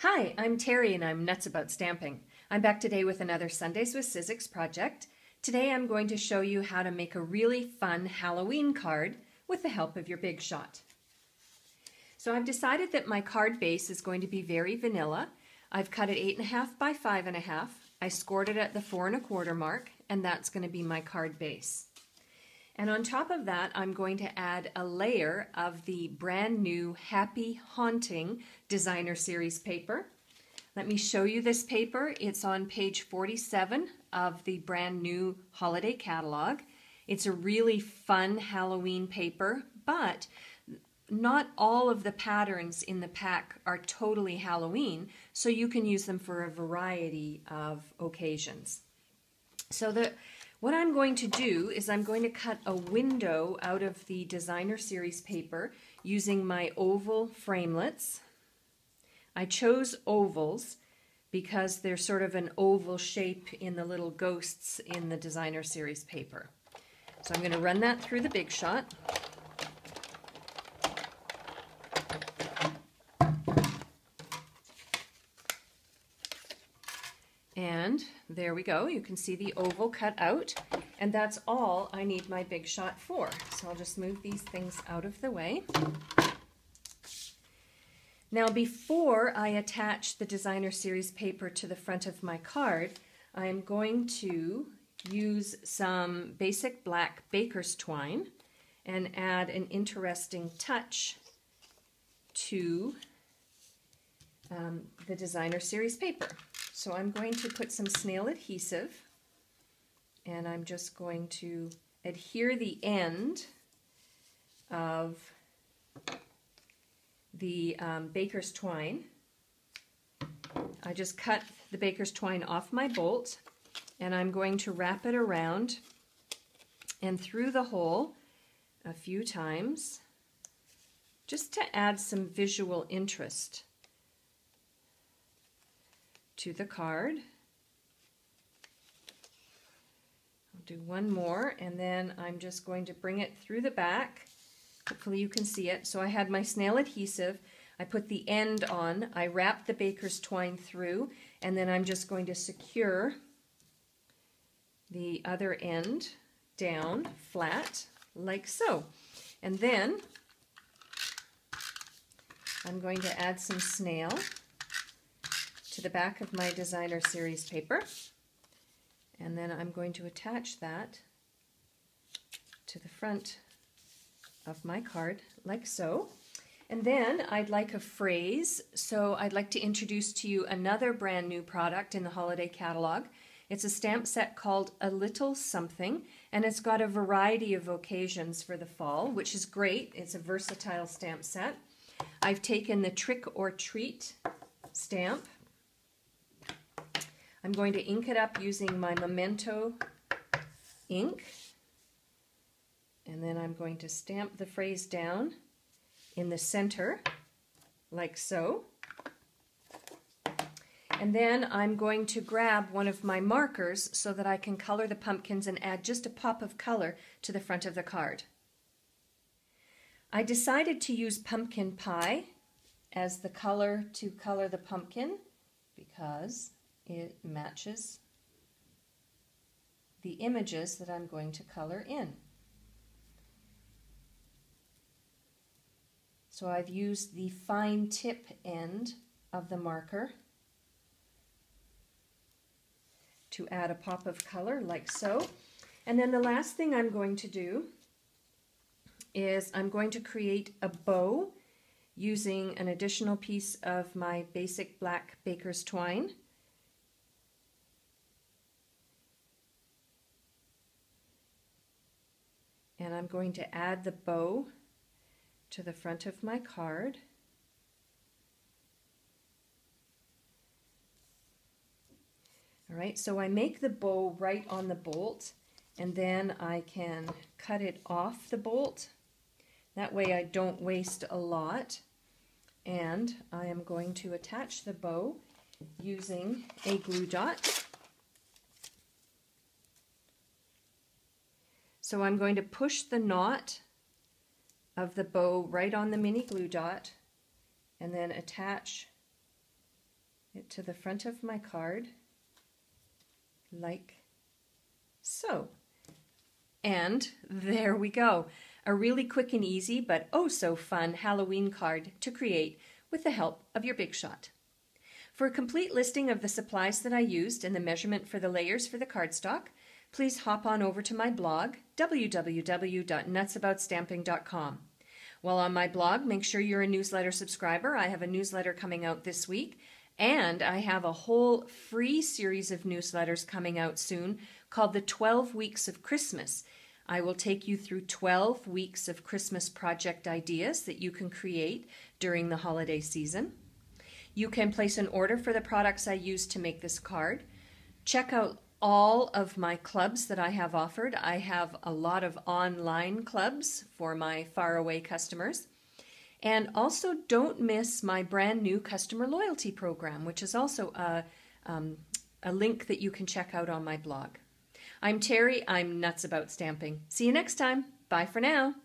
Hi, I'm Terry and I'm nuts about stamping. I'm back today with another Sundays with Sizzix project. Today I'm going to show you how to make a really fun Halloween card with the help of your Big Shot. So I've decided that my card base is going to be very vanilla. I've cut it 8.5 by 5.5. I scored it at the 4.25 mark, and that's going to be my card base. And on top of that, I'm going to add a layer of the brand new Happy Haunting Designer Series paper. Let me show you this paper. It's on page 47 of the brand new holiday catalog. It's a really fun Halloween paper, but not all of the patterns in the pack are totally Halloween, so you can use them for a variety of occasions. So what I'm going to do is I'm going to cut a window out of the Designer Series paper using my oval framelits. I chose ovals because they're sort of an oval shape in the little ghosts in the Designer Series paper. So I'm going to run that through the Big Shot. And there we go. You can see the oval cut out, and that's all I need my Big Shot for. So I'll just move these things out of the way. Now, before I attach the Designer Series paper to the front of my card, I'm going to use some basic black baker's twine and add an interesting touch to the Designer Series paper. So I'm going to put some snail adhesive, and I'm just going to adhere the end of the baker's twine. I just cut the baker's twine off my bolt, and I'm going to wrap it around and through the hole a few times just to add some visual interest to the card. I'll do one more, and then I'm just going to bring it through the back. Hopefully you can see it. So I had my snail adhesive, I put the end on, I wrapped the baker's twine through, and then I'm just going to secure the other end down flat like so. And then I'm going to add some snail to the back of my Designer Series paper, and then I'm going to attach that to the front of my card like so. And then I'd like a phrase, so I'd like to introduce to you another brand new product in the holiday catalog. It's a stamp set called A Little Something, and it's got a variety of occasions for the fall, which is great. It's a versatile stamp set. I've taken the Trick or Treat stamp. I'm going to ink it up using my Memento ink, and then I'm going to stamp the phrase down in the center like so. And then I'm going to grab one of my markers so that I can color the pumpkins and add just a pop of color to the front of the card. I decided to use pumpkin pie as the color to color the pumpkin because it matches the images that I'm going to color in. So I've used the fine tip end of the marker to add a pop of color like so. And then the last thing I'm going to do is I'm going to create a bow using an additional piece of my basic black baker's twine. And I'm going to add the bow to the front of my card. All right, so I make the bow right on the bolt, and then I can cut it off the bolt. That way I don't waste a lot. And I am going to attach the bow using a glue dot. So I'm going to push the knot of the bow right on the mini glue dot and then attach it to the front of my card like so. And there we go. A really quick and easy but oh so fun Halloween card to create with the help of your Big Shot. For a complete listing of the supplies that I used and the measurement for the layers for the cardstock, please hop on over to my blog, www.nutsaboutsstamping.com. While on my blog, make sure you're a newsletter subscriber. I have a newsletter coming out this week, and I have a whole free series of newsletters coming out soon called the 12 Weeks of Christmas. I will take you through 12 weeks of Christmas project ideas that you can create during the holiday season. You can place an order for the products I use to make this card. Check out all of my clubs that I have offered. I have a lot of online clubs for my faraway customers. And also don't miss my brand new customer loyalty program, which is also a link that you can check out on my blog. I'm Terri. I'm Nuts About Stamping. See you next time. Bye for now.